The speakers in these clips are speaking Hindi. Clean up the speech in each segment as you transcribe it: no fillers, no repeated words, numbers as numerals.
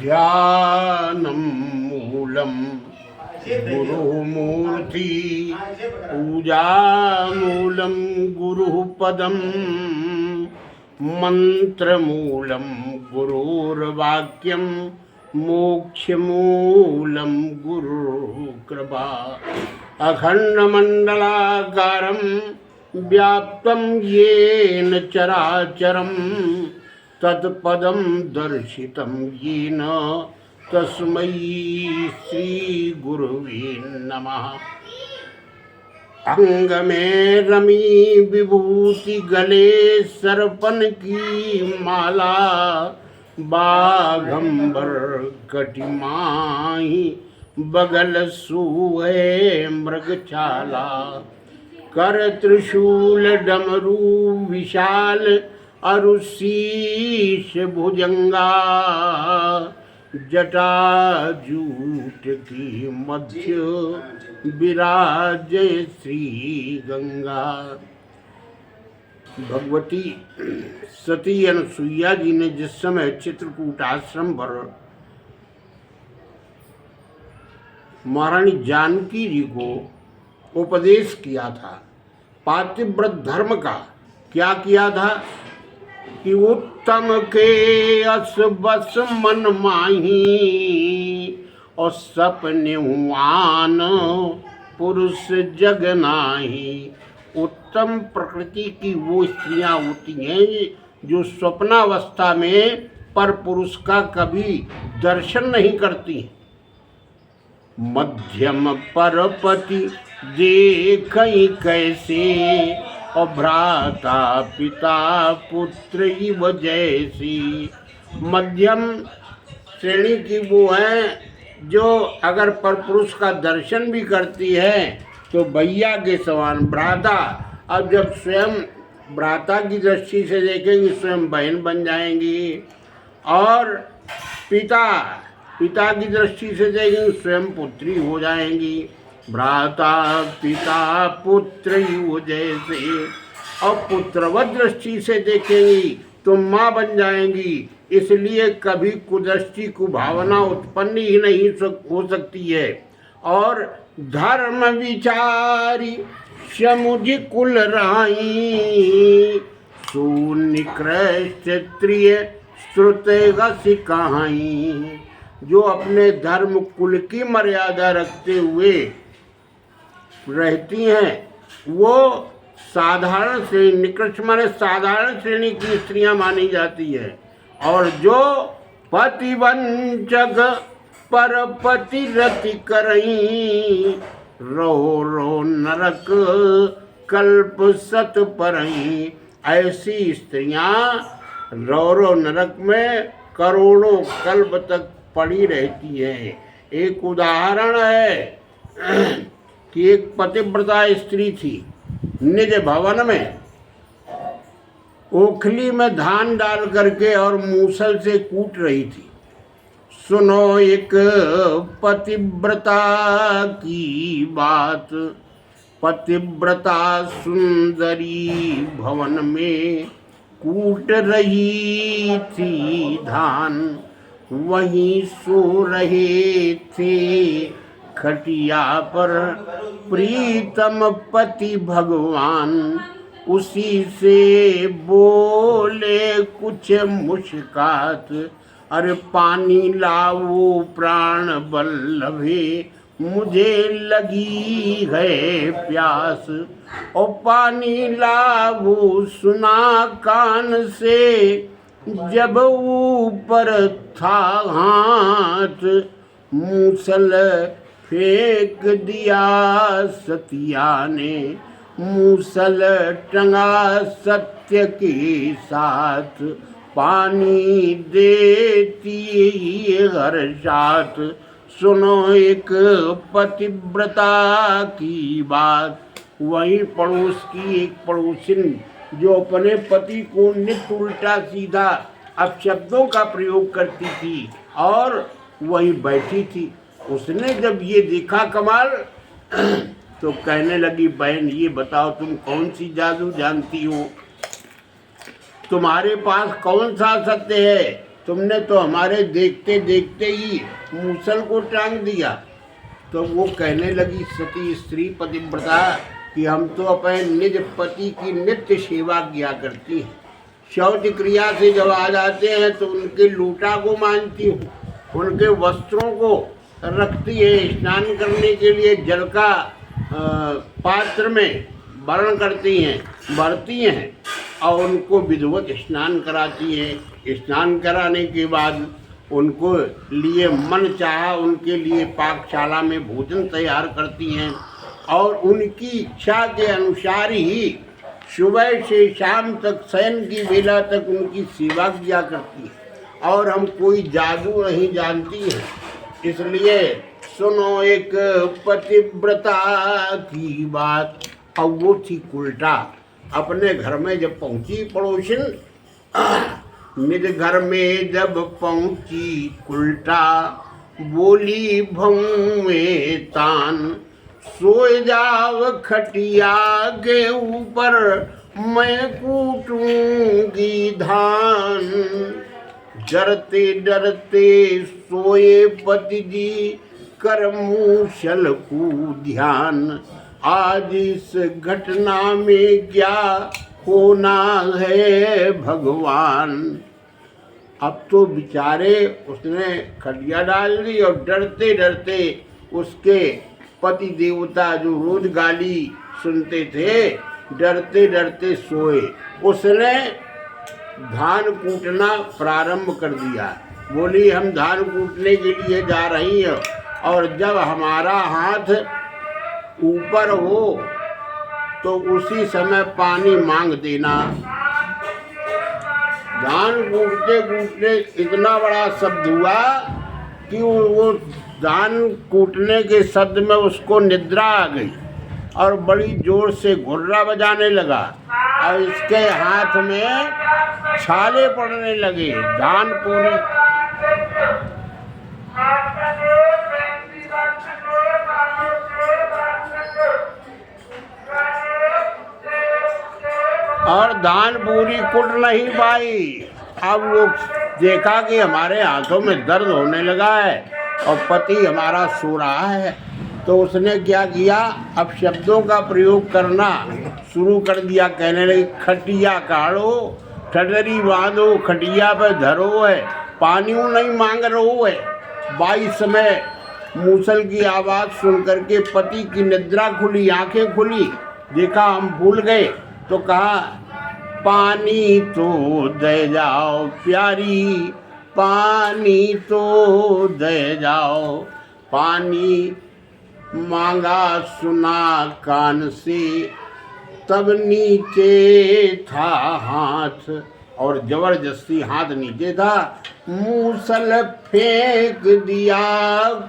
ध्यानं मूलं गुरुमूर्ति पूजामूलं गुरुः पदं मंत्रमूलं गुरुर्वाक्यं मोक्षमूलं गुरुकृपा अखण्डमण्डलाकारं व्याप्तं येन चराचरं तत्पदं दर्शितं येन तस्मै श्रीगुरुवे नमः। अंग में रमी विभूति गले सरपन की माला बाघंबर कटिमाही बगल सूहे मृगछाला कर त्रिशूल डमरू विशाल अरुशीष भुजंगा जटा जूट की मध्य विराज श्री गंगा। भगवती सती अनुसुईया जी ने जिस समय चित्रकूट आश्रम पर महारानी जानकी जी को उपदेश किया था पातिव्रत धर्म का, क्या किया था कि उत्तम के अस बस मन माही और सपने हुआन पुरुष जग नाही। उत्तम प्रकृति की वो स्त्रियां होती हैं जो स्वप्नावस्था में पर पुरुष का कभी दर्शन नहीं करती। मध्यम परपति देखई कैसे और भ्राता पिता पुत्र इव जैसी। मध्यम श्रेणी की वो हैं जो अगर परपुरुष का दर्शन भी करती है तो भैया के समान भ्राता। अब जब स्वयं भ्राता की दृष्टि से देखेंगे स्वयं बहन बन जाएंगी, और पिता की दृष्टि से देखेंगे स्वयं पुत्री हो जाएंगी। भ्राता पिता पुत्र युव जैसे, और पुत्रवत दृष्टि से देखेंगी तो माँ बन जाएंगी। इसलिए कभी कुदृष्टि कुभावना उत्पन्न ही नहीं हो सकती है। और धर्म विचारी समुझ कुल राई सुनिकृष्ट त्रिय श्रुतेगा सिकाई। जो अपने धर्म कुल की मर्यादा रखते हुए रहती हैं वो साधारण श्रेणी, निकृष्ट माने साधारण श्रेणी की स्त्रियां मानी जाती है। और जो पतिवंचक पर पति रति करई रो रो नरक कल्प सत परई। ऐसी स्त्रियां रो नरक में करोड़ों कल्प तक पड़ी रहती है। एक उदाहरण है कि एक पतिव्रता स्त्री थी, निज भवन में ओखली में धान डाल करके और मूसल से कूट रही थी। सुनो एक पतिव्रता की बात, पतिव्रता सुंदरी भवन में कूट रही थी धान, वहीं सो रहे थे खटिया पर प्रीतम पति भगवान। उसी से बोले कुछ मुस्कात, अरे पानी लाओ प्राण बल्लभे मुझे लगी है प्यास। और पानी लाओ सुना कान से जब ऊपर था हाथ, मूसल फेंक दिया सतिया ने, मूसल टंगा सत्य के साथ। पानी देती हर साथ, सुनो एक पतिव्रता की बात। वही पड़ोस की एक पड़ोसिन जो अपने पति को नित्य उल्टा सीधा अपशब्दों का प्रयोग करती थी और वही बैठी थी। उसने जब ये देखा कमाल तो कहने लगी, बहन ये बताओ तुम कौन सी जादू जानती हो, तुम्हारे पास कौन सा सत्य है तुमने तो हमारे देखते देखते ही मूसल को टांग दिया। तो वो कहने लगी सती स्त्री पतिव्रता कि हम तो अपने निज पति की नित्य सेवा किया करती हैं। शौच क्रिया से जब आ जाते हैं तो उनके लूटा को मानती हूँ, उनके वस्त्रों को रखती है, स्नान करने के लिए जल का पात्र में वर्ण करती हैं, भरती हैं और उनको विधिवत स्नान कराती हैं। स्नान कराने के बाद उनको लिए मन चाहा उनके लिए पाकशाला में भोजन तैयार करती हैं और उनकी इच्छा के अनुसार ही सुबह से शाम तक शयन की बेला तक उनकी सेवा किया करती है। और हम कोई जादू नहीं जानती हैं, इसलिए सुनो एक पतिव्रता की बात। और वो थी उल्टा। अपने घर में जब पहुंची पड़ोसिन, निज घर में जब पहुंची उल्टा, बोली भौवे तान, सोए जाव खटिया के ऊपर, मैं कूटूंगी धान। डरते डरते सोए पति जी, कर मूसल को ध्यान। आज इस घटना में क्या होना है भगवान। अब तो बेचारे उसने खटिया डाल दी और डरते डरते उसके पति देवता जो रोज गाली सुनते थे, डरते डरते सोए। उसने धान कूटना प्रारंभ कर दिया। बोली हम धान कूटने के लिए जा रही हैं और जब हमारा हाथ ऊपर हो तो उसी समय पानी मांग देना। धान कूटते कूटते इतना बड़ा शब्द हुआ कि वो धान कूटने के शब्द में उसको निद्रा आ गई और बड़ी जोर से घुर्रा बजाने लगा और इसके हाथ में छाले पड़ने लगे। धान पूरी और धान पूरी कुट नहीं पाई। अब वो देखा कि हमारे हाथों में दर्द होने लगा है और पति हमारा सो रहा है, तो उसने क्या किया, अब शब्दों का प्रयोग करना शुरू कर दिया। कहने लगी खटिया काढ़ो, ठडरी बांधो, खटिया पे धरो है, पानी नहीं मांग रहो है। 22 समय मूसल की आवाज़ सुन करके पति की निद्रा खुली, आंखें खुली, देखा हम भूल गए, तो कहा पानी तो दे जाओ प्यारी, पानी तो दे जाओ। पानी मांगा सुना कान से, तब नीचे था हाथ और जबरदस्ती हाथ नीचे था। मूसल फेंक दिया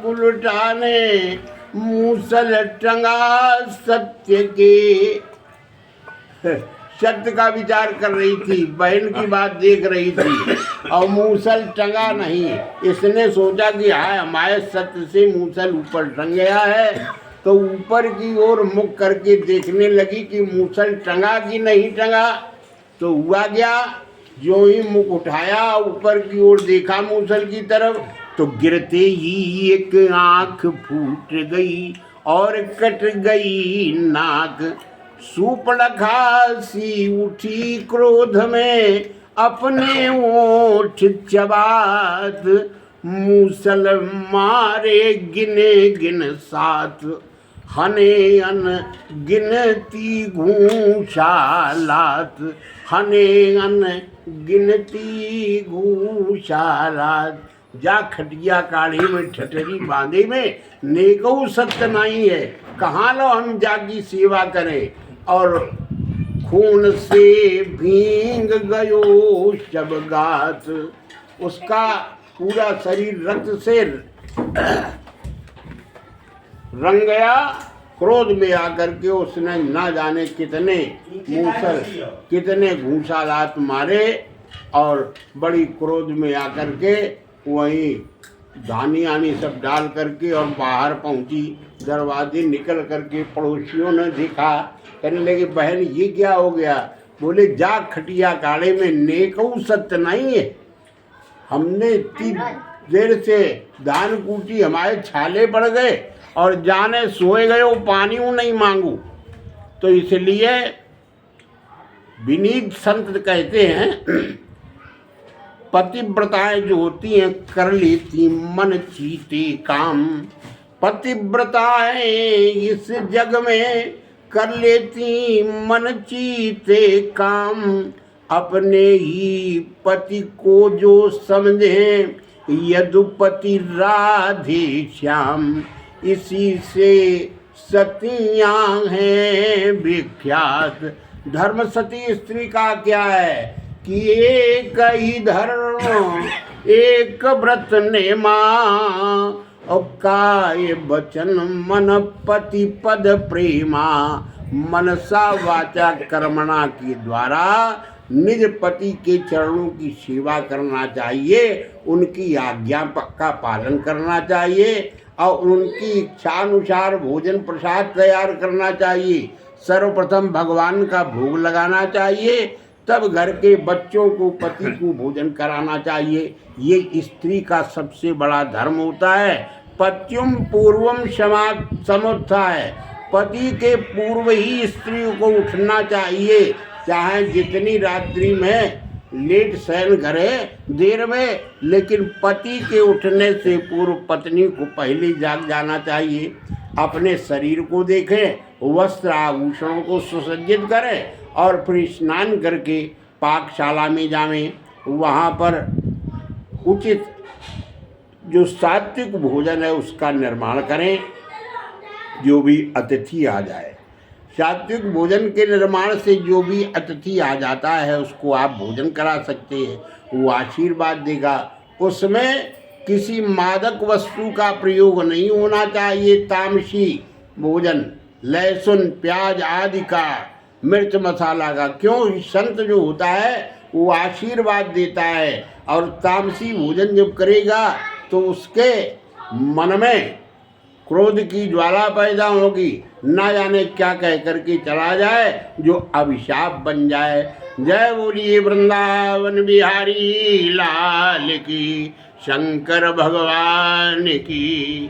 उल्टा ने, मूसल टंगा सत्य के। सत्य का विचार कर रही थी, बहन की बात देख रही थी और मूसल टंगा नहीं। इसने सोचा कि हाय हमारे सत्य से मूसल ऊपर टंग गया है, तो ऊपर की ओर मुख करके देखने लगी कि मूसल टंगा कि नहीं टंगा। तो हुआ क्या, जो ही मुख उठाया ऊपर की ओर देखा मूसल की तरफ, तो गिरते ही एक आंख फूट गई और कट गई नाक। सूपड़खा सी उठी क्रोध में, अपने ओठ चबात। मूसल मारे गिने गिन 7, हने अन गिनती घूंसालात। हने अन गिनती घूंसालात। जा खटिया काढ़ी में ठठरी बांधे में, नेकऊ सत्य नहीं है, कहाँ लो हम जागी सेवा करें। और खून से भींग गयो शब गात। उसका पूरा शरीर रक्त से रंग गया। क्रोध में आकर के उसने ना जाने कितने मूसल, कितने घूंसालात मारे और बड़ी क्रोध में आकर के वहीं धानी आनी सब डाल करके और बाहर पहुंची। दरवाजे निकल करके पड़ोसियों ने देखा, कहने लगे बहन ये क्या हो गया। बोले जा खटिया काढ़े में, नेकऊ सत्य नहीं है। हमने इतनी देर से दान कूटी, हमारे छाले पड़ गए और जाने सोए गए वो पानी नहीं मांगू। तो इसलिए विनीत संत कहते हैं पतिव्रताएं जो होती हैं कर लेती मन चीते काम। पतिव्रताएं इस जग में कर लेती मन चीते काम। अपने ही पति को जो समझे यदुपति राधे श्याम। इसी से सतियां हैं विख्यात। धर्म सती स्त्री का क्या है कि एक ही धर्म एक व्रत नेमा। और काय वचन मन पति पद प्रेमा। मनसा वाचा कर्मणा के द्वारा निज पति के चरणों की सेवा करना चाहिए, उनकी आज्ञा का पालन करना चाहिए और उनकी इच्छानुसार भोजन प्रसाद तैयार करना चाहिए। सर्वप्रथम भगवान का भोग लगाना चाहिए, तब घर के बच्चों को पति को भोजन कराना चाहिए। ये स्त्री का सबसे बड़ा धर्म होता है। पत्युम पूर्वम समुत्थाय। पति के पूर्व ही स्त्री को उठना चाहिए, चाहे जितनी रात्रि में लेट शयन करे देर में, लेकिन पति के उठने से पूर्व पत्नी को पहले जाग जाना चाहिए। अपने शरीर को देखें, वस्त्र आभूषणों को सुसज्जित करें और फिर स्नान करके पाकशाला में जावें। वहाँ पर उचित जो सात्विक भोजन है उसका निर्माण करें, जो भी अतिथि आ जाए। सात्विक भोजन के निर्माण से जो भी अतिथि आ जाता है उसको आप भोजन करा सकते हैं, वो आशीर्वाद देगा। उसमें किसी मादक वस्तु का प्रयोग नहीं होना चाहिए। तामसी भोजन, लहसुन प्याज आदि का, मिर्च मसाला का, क्यों? संत जो होता है वो आशीर्वाद देता है, और तामसी भोजन जब करेगा तो उसके मन में क्रोध की ज्वाला पैदा होगी, ना जाने क्या कह करके चला जाए जो अभिशाप बन जाए। जय बोलिए वृंदावन बिहारी लाल की, शंकर भगवान की।